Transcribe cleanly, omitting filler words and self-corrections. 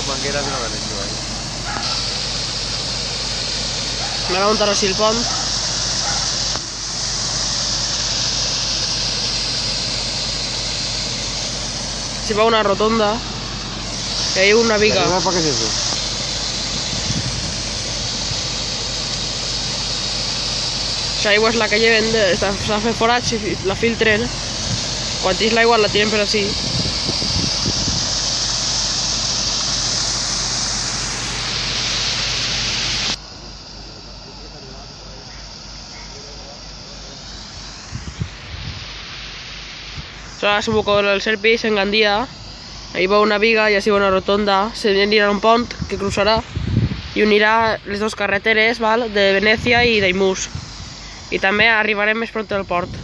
las mangueras no lo han hecho ahí. Me va a muntar así el pont. Se va una rotonda. Y hay una viga. ¿Para qué es eso? L'aigua és la que lleven, s'ha fet forats i la filtren. Quan tens l'aigua la tiren per així. Ahora subo con el Serpis en Gandía. Ahí va una viga i així va una rotonda. Se anirà un pont que cruzarà i unirà les dues carreteres, val? De Venècia i d'Aimús. I també arribarem més pront al port.